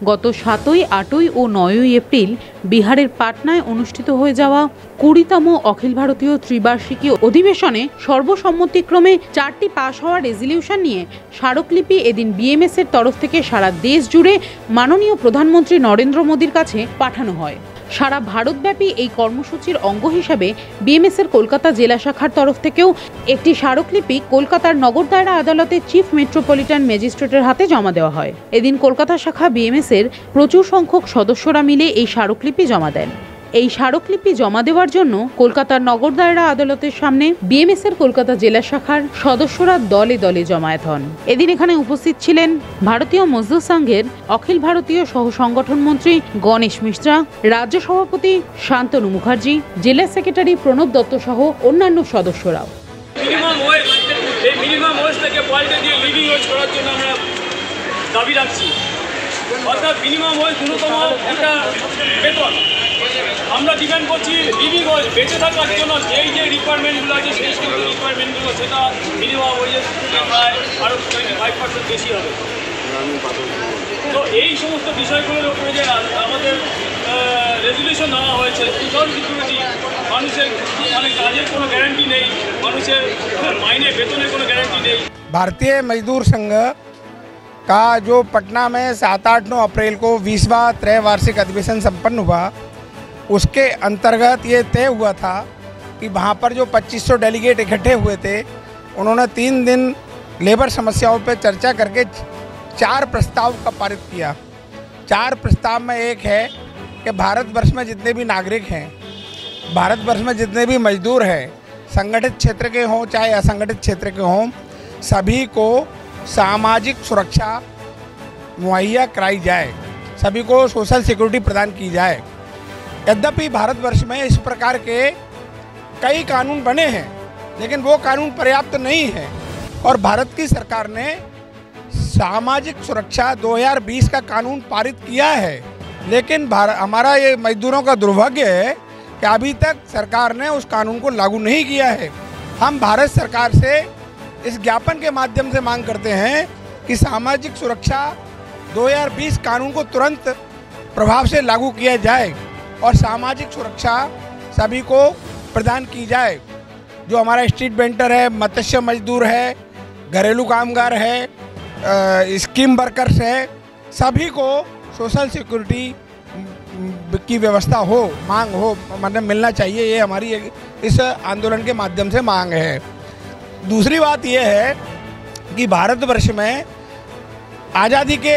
গত ৭ই, ৮ই ও ৯ই এপ্রিল বিহারের পাটনায় অনুষ্ঠিত হয়ে যাওয়া ২০তম অখিল ভারতীয় ত্রিবার্ষিকী অধিবেশনে সর্বসম্মতিক্রমে ৪টি পাশ হওয়া রেজলিউশন নিয়ে স্মারকলিপি এদিন বিএমএস-এর তরফ থেকে সারা দেশ জুড়ে মাননীয় প্রধানমন্ত্রী নরেন্দ্র মোদীর কাছে পাঠানো হয়। সারা ভারতব্যাপী এই কর্মসূচির অঙ্গ হিসেবে বিএমএস-এর কলকাতা জেলা শাখার তরফ থেকেও একটি স্মারকলিপি কলকাতার নগর দায়রা আদালতের চিফ মেট্রোপলিটন ম্যাজিস্ট্রেটের হাতে জমা দেওয়া হয়। এদিন কলকাতা শাখা বিএমএস-এর প্রচুর সংখ্যক সদস্যরা মিলে এই স্মারকলিপি জমা দেন। এই স্মারকলিপি জমা দেওয়ার জন্য কলকাতার নগর দায়রা আদালতের সামনে বিএমএস-এর কলকাতা জেলা শাখার সদস্যরা দলে দলে জমায়েত হন। এদিন এখানে উপস্থিত ছিলেন ভারতীয় মজদুর সংঘের অখিল ভারতীয় সহ সংগঠন মন্ত্রী গণেশ মিশ্রা, রাজ্য সভাপতি শান্তনু মুখার্জি, জেলা সেক্রেটারি প্রণব দত্ত সহ অন্যান্য সদস্যরাও। মিনিমাম ওয়েজটাকে পাল্টে দিয়ে লিভিং ওয়েজ করার জন্য আমরা দাবি রাখছি। অর্থাৎ মিনিমাম ওয়েজ ন্যূনতম একটা বেতন আমরা ডিমান্ড করছি। লিভিং ওয়েজ বেঁচে থাকার জন্য যে রিকোয়ারমেন্টগুলো আছে সেই সমস্ত রিকোয়ারমেন্টগুলো সেটা মিনিমাম ওয়েজের প্রায় আরও 25% বেশি হবে। তো এই সমস্ত বিষয়গুলোর উপরে যে আমাদের রেজলিউশন নেওয়া হয়েছে, সোশ্যাল সিকিউরিটি, মানুষের মানে কাজের কোনো গ্যারান্টি নেই, মানুষের মাইনে বেতনের কোনো গ্যারান্টি নেই। भारतीय मजदूर संघ का जो पटना में 7, 8, 9 अप्रैल को 20वां त्रैवार्षिक अधिवेशन संपन्न हुआ, उसके अंतर्गत ये तय हुआ था कि वहाँ पर जो 2500 डेलीगेट इकट्ठे हुए थे, उन्होंने 3 दिन लेबर समस्याओं पर चर्चा करके 4 प्रस्ताव का पारित किया। 4 प्रस्ताव में एक है कि भारतवर्ष में जितने भी नागरिक हैं, भारतवर्ष में जितने भी मजदूर हैं, संगठित क्षेत्र के हों चाहे असंगठित क्षेत्र के हों, सभी को सामाजिक सुरक्षा मुहैया कराई जाए, सभी को सोशल सिक्योरिटी प्रदान की जाए। यद्यपि भारतवर्ष में इस प्रकार के कई कानून बने हैं, लेकिन वो कानून पर्याप्त नहीं है और भारत की सरकार ने सामाजिक सुरक्षा 2020 का कानून पारित किया है। लेकिन हमारा ये मजदूरों का दुर्भाग्य है कि अभी तक सरकार ने उस कानून को लागू नहीं किया है। हम भारत सरकार से इस ज्ञापन के माध्यम से मांग करते हैं कि सामाजिक सुरक्षा 2020 कानून को तुरंत प्रभाव से लागू किया जाए और सामाजिक सुरक्षा सभी को प्रदान की जाए। जो हमारा स्ट्रीट वेंडर है, मत्स्य मजदूर है, घरेलू कामगार है, स्कीम वर्कर्स है, सभी को सोशल सिक्योरिटी की व्यवस्था हो, मांग हो, मतलब मिलना चाहिए। ये हमारी इस आंदोलन के माध्यम से मांग है। दूसरी बात यह है कि भारतवर्ष में आज़ादी के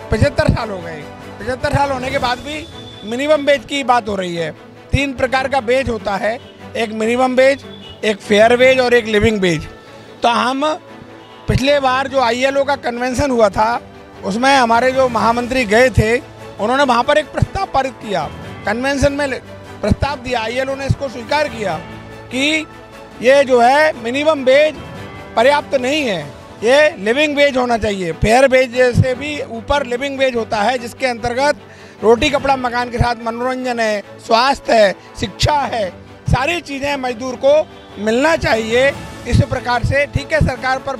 75 साल हो गए। 75 साल होने के बाद भी मिनिमम वेज की बात हो रही है। 3 प्रकार का वेज होता है, एक मिनिमम वेज, एक फेयर वेज और एक लिविंग वेज। तो हम पिछले बार जो ILO का कन्वेंशन हुआ था, उसमें हमारे जो महामंत्री गए थे, उन्होंने वहाँ पर एक प्रस्ताव पारित किया, कन्वेंशन में प्रस्ताव दिया, ILO ने इसको स्वीकार किया कि ये जो है मिनिमम वेज पर्याप्त नहीं है, ये लिविंग वेज होना चाहिए। फेयर वेज से भी ऊपर लिविंग वेज होता है, जिसके अंतर्गत रोटी कपड़ा मकान के साथ मनोरंजन है, स्वास्थ्य है, शिक्षा है, सारी चीज़ें मजदूर को मिलना चाहिए। इस प्रकार से ठीक है सरकार पर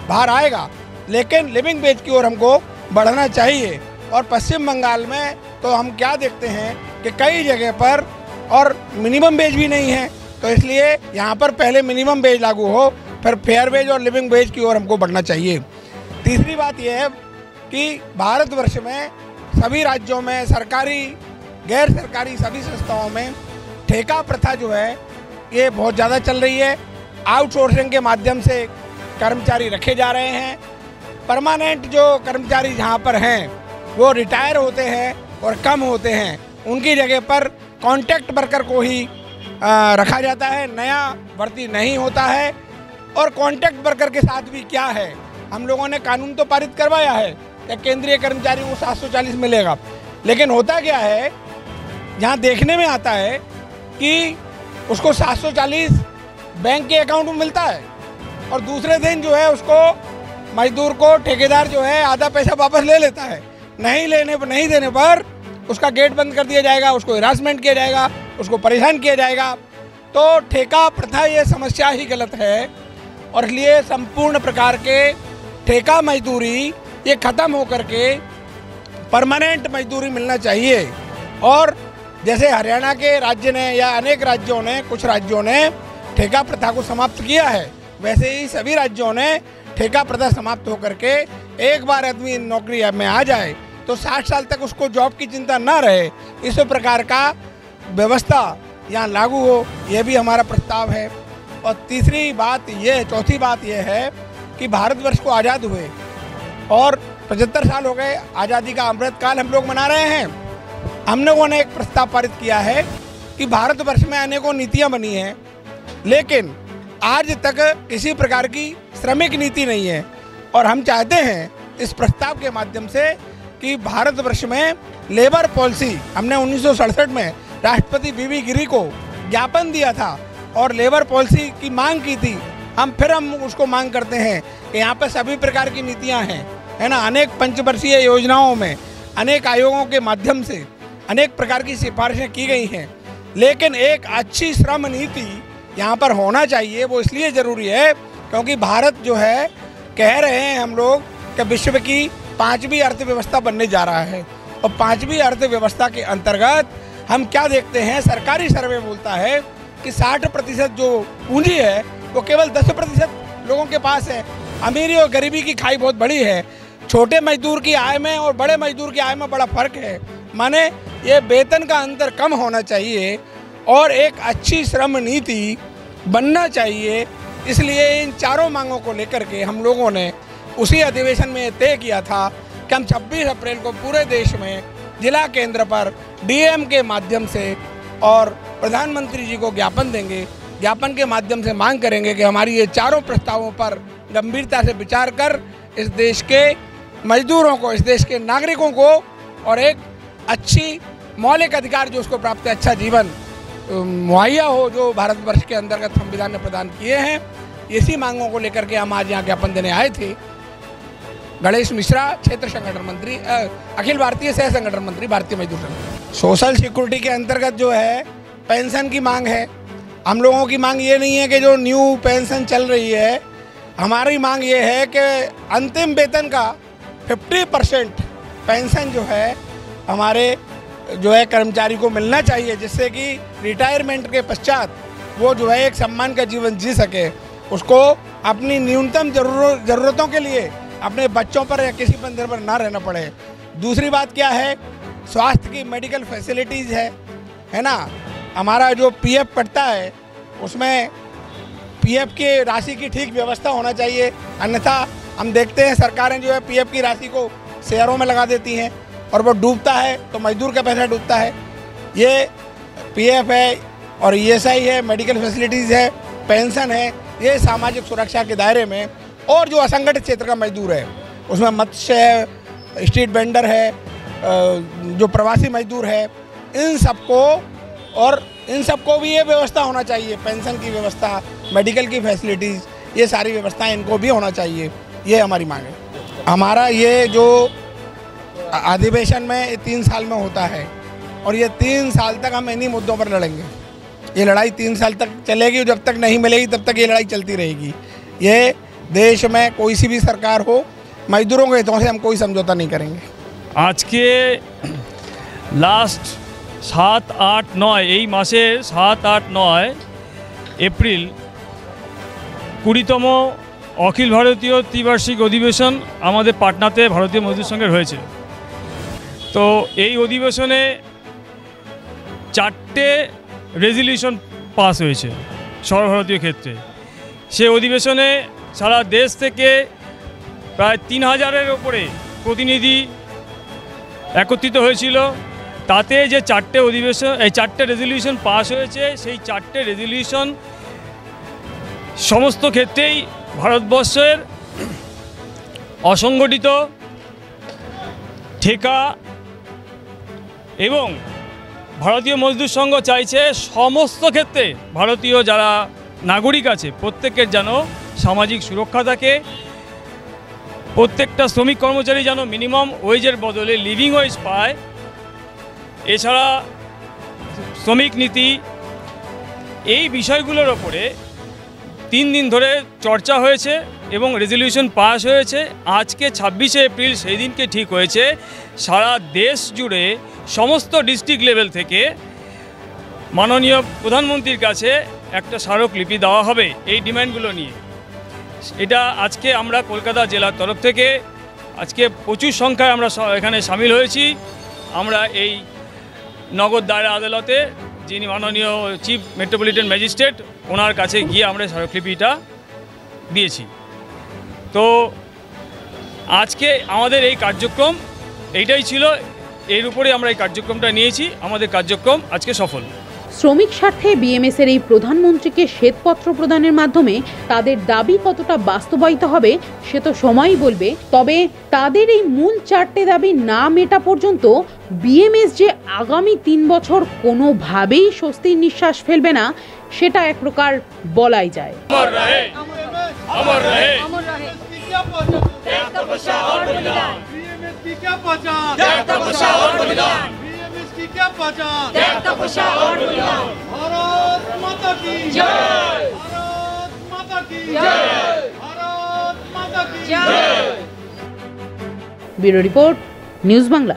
भार आएगा, लेकिन लिविंग वेज की ओर हमको बढ़ना चाहिए। और पश्चिम बंगाल में तो हम क्या देखते हैं कि कई जगह पर और मिनिमम वेज भी नहीं है, तो इसलिए यहाँ पर पहले मिनिमम वेज लागू हो, फिर फेयर वेज और लिविंग वेज की ओर हमको बढ़ना चाहिए। तीसरी बात यह है कि भारतवर्ष में सभी राज्यों में सरकारी, गैर सरकारी सभी संस्थाओं में ठेका प्रथा जो है ये बहुत ज़्यादा चल रही है। आउटसोर्सिंग के माध्यम से कर्मचारी रखे जा रहे हैं। परमानेंट जो कर्मचारी जहाँ पर हैं वो रिटायर होते हैं और कम होते हैं, उनकी जगह पर कॉन्ट्रैक्ट वर्कर को ही रखा जाता है, नया भर्ती नहीं होता है। और कॉन्ट्रैक्ट वर्कर के साथ भी क्या है, हम लोगों ने कानून तो पारित करवाया है कि केंद्रीय कर्मचारी को 740 मिलेगा, लेकिन होता क्या है, जहाँ देखने में आता है कि उसको 740 बैंक के अकाउंट में मिलता है और दूसरे दिन जो है उसको मजदूर को ठेकेदार जो है आधा पैसा वापस ले लेता है। नहीं देने पर उसका गेट बंद कर दिया जाएगा, उसको हिरासमेंट किया जाएगा, उसको परेशान किया जाएगा। तो ठेका प्रथा ये समस्या ही गलत है और इसलिए संपूर्ण प्रकार के ठेका मजदूरी ये ख़त्म होकर के परमानेंट मजदूरी मिलना चाहिए। और जैसे हरियाणा के राज्य ने या अनेक राज्यों ने, कुछ राज्यों ने ठेका प्रथा को समाप्त किया है, वैसे ही सभी राज्यों ने ठेका प्रथा समाप्त होकर के एक बार आदमी नौकरी में आ जाए तो 60 साल तक उसको जॉब की चिंता ना रहे, इस प्रकार का व्यवस्था यहाँ लागू हो, यह भी हमारा प्रस्ताव है। और चौथी बात यह है कि भारतवर्ष को आज़ाद हुए और 75 साल हो गए, आज़ादी का अमृत काल हम लोग मना रहे हैं। हम लोगों ने एक प्रस्ताव पारित किया है कि भारतवर्ष में अनेकों नीतियाँ बनी हैं, लेकिन आज तक किसी प्रकार की श्रमिक नीति नहीं है। और हम चाहते हैं इस प्रस्ताव के माध्यम से कि भारतवर्ष में लेबर पॉलिसी, हमने 1967 में राष्ट्रपति बीवी गिरी को ज्ञापन दिया था और लेबर पॉलिसी की मांग की थी। हम उसको मांग करते हैं कि यहाँ पर सभी प्रकार की नीतियाँ हैं, है ना। अनेक पंचवर्षीय योजनाओं में अनेक आयोगों के माध्यम से अनेक प्रकार की सिफारिशें की गई हैं, लेकिन एक अच्छी श्रम नीति यहाँ पर होना चाहिए। वो इसलिए ज़रूरी है क्योंकि भारत जो है, कह रहे हैं हम लोग कि विश्व की 5वीं अर्थव्यवस्था बनने जा रहा है। और 5वीं अर्थव्यवस्था के अंतर्गत हम क्या देखते हैं, सरकारी सर्वे बोलता है कि 60% जो पूंजी है वो केवल 10% लोगों के पास है। अमीरी और गरीबी की खाई बहुत बड़ी है। छोटे मजदूर की आय में और बड़े मजदूर की आय में बड़ा फर्क है। माने ये वेतन का अंतर कम होना चाहिए और एक अच्छी श्रम नीति बनना चाहिए। इसलिए इन चारों मांगों को लेकर के हम लोगों ने उसी अधिवेशन में तय किया था कि हम 26 अप्रैल को पूरे देश में जिला केंद्र पर डीएम के माध्यम से और प्रधानमंत्री जी को ज्ञापन देंगे। ज्ञापन के माध्यम से मांग करेंगे कि हमारी ये चारों प्रस्तावों पर गंभीरता से विचार कर इस देश के मजदूरों को, इस देश के नागरिकों को और एक अच्छी मौलिक अधिकार जो उसको प्राप्त है, अच्छा जीवन मुहैया हो, जो भारतवर्ष के अंतर्गत संविधान ने प्रदान किए हैं। इसी मांगों को लेकर के हम आज यहाँ ज्ञापन देने आए थे। गणेश मिश्रा, क्षेत्र संगठन मंत्री, अखिल भारतीय सह संगठन मंत्री, भारतीय मजदूर संघ। सोशल सिक्योरिटी के अंतर्गत जो है पेंशन की मांग है। हम लोगों की मांग ये नहीं है कि जो न्यू पेंशन चल रही है, हमारी मांग ये है कि अंतिम वेतन का 50% पेंशन जो है हमारे जो है कर्मचारी को मिलना चाहिए, जिससे कि रिटायरमेंट के पश्चात वो जो है एक सम्मान का जीवन जी सके, उसको अपनी न्यूनतम ज़रूरतों के लिए अपने बच्चों पर या किसी पर निर्भर ना रहना पड़े। दूसरी बात क्या है, स्वास्थ्य की मेडिकल फैसिलिटीज़ है ना। हमारा जो पीएफ कटता है उसमें पीएफ की राशि की ठीक व्यवस्था होना चाहिए, अन्यथा हम देखते हैं सरकारें जो है पीएफ की राशि को शेयरों में लगा देती हैं और वो डूबता है तो मजदूर का पैसा डूबता है। ये पीएफ है और ईएसआई है, मेडिकल फैसिलिटीज़ है, पेंशन है, ये सामाजिक सुरक्षा के दायरे में। और जो असंगठित क्षेत्र का मजदूर है उसमें मत्स्य है, स्ट्रीट वेंडर है, जो प्रवासी मजदूर है, इन सबको भी ये व्यवस्था होना चाहिए, पेंशन की व्यवस्था, मेडिकल की फैसिलिटीज़, ये सारी व्यवस्थाएं इनको भी होना चाहिए। ये हमारी मांग है। हमारा ये जो अधिवेशन में 3 साल में होता है और ये 3 साल तक हम इन्हीं मुद्दों पर लड़ेंगे। ये लड़ाई 3 साल तक चलेगी, जब तक नहीं मिलेगी तब तक ये लड़ाई चलती रहेगी। ये देश में कोई सी भी सरकार हो, मजदूरों के हितों से हम कोई समझौता नहीं करेंगे। आज के लास्ट 7, 8, 9 এই মাসে 7, 8, 9 এপ্রিল 20তম অখিল ভারতীয় ত্রিবার্ষিক অধিবেশন আমাদের পাটনাতে ভারতীয় মজদুর সংঘের হয়েছে। তো এই অধিবেশনে 4টে রেজলিউশন পাস হয়েছে সর্বভারতীয় ক্ষেত্রে। সে অধিবেশনে সারা দেশ থেকে প্রায় 3000-এর ওপরে প্রতিনিধি একত্রিত হয়েছিল। তাতে যে 4টে রেজলিউশন পাস হয়েছে, সেই 4টে রেজলিউশন সমস্ত ক্ষেত্রেই ভারতবর্ষের অসংগঠিত ঠেকা এবং ভারতীয় মজদুর সংঘ চাইছে সমস্ত ক্ষেত্রে ভারতীয় যারা নাগরিক আছে প্রত্যেকের যেন সামাজিক সুরক্ষা থাকে, প্রত্যেকটা শ্রমিক কর্মচারী যেন মিনিমাম ওয়েজের বদলে লিভিং ওয়েজ পায়। এছাড়া শ্রমিক নীতি, এই বিষয়গুলোর ওপরে 3 দিন ধরে চর্চা হয়েছে এবং রেজলিউশন পাস হয়েছে। আজকে 26শে এপ্রিল সেই দিনকে ঠিক হয়েছে সারা দেশ জুড়ে সমস্ত ডিস্ট্রিক্ট লেভেল থেকে মাননীয় প্রধানমন্ত্রীর কাছে একটা স্মারকলিপি দেওয়া হবে এই ডিমান্ডগুলো নিয়ে। এটা আজকে আমরা কলকাতা জেলার তরফ থেকে আজকে প্রচুর সংখ্যায় আমরা এখানে সামিল হয়েছি। আমরা এই নগর দায়রা আদালতে যিনি মাননীয় চিফ মেট্রোপলিটন ম্যাজিস্ট্রেট ওনার কাছে গিয়ে আমরা স্মারকলিপিটা দিয়েছি। তো আজকে আমাদের এই কার্যক্রম এইটাই ছিল, এর উপরে আমরা এই কার্যক্রমটা নিয়েছি। আমাদের কার্যক্রম আজকে সফল। শ্রমিক স্বার্থে বিএমএস এর এই প্রধানমন্ত্রীকে শ্বেতপত্র প্রদানের মাধ্যমে তাদের দাবি কতটা বাস্তবায়িত হবে সে তো সময়ই বলবে। তবে তাদের এই মূল 4টে দাবি না মেটা পর্যন্ত বিএমএস যে আগামী 3 বছর কোনোভাবেই স্বস্তির নিঃশ্বাস ফেলবে না সেটা এক প্রকার বলাই যায়। क्या पहचान, भारत माता की जय, भारत माता की जय, भारत माता की जय। Bureau report, news Bangla.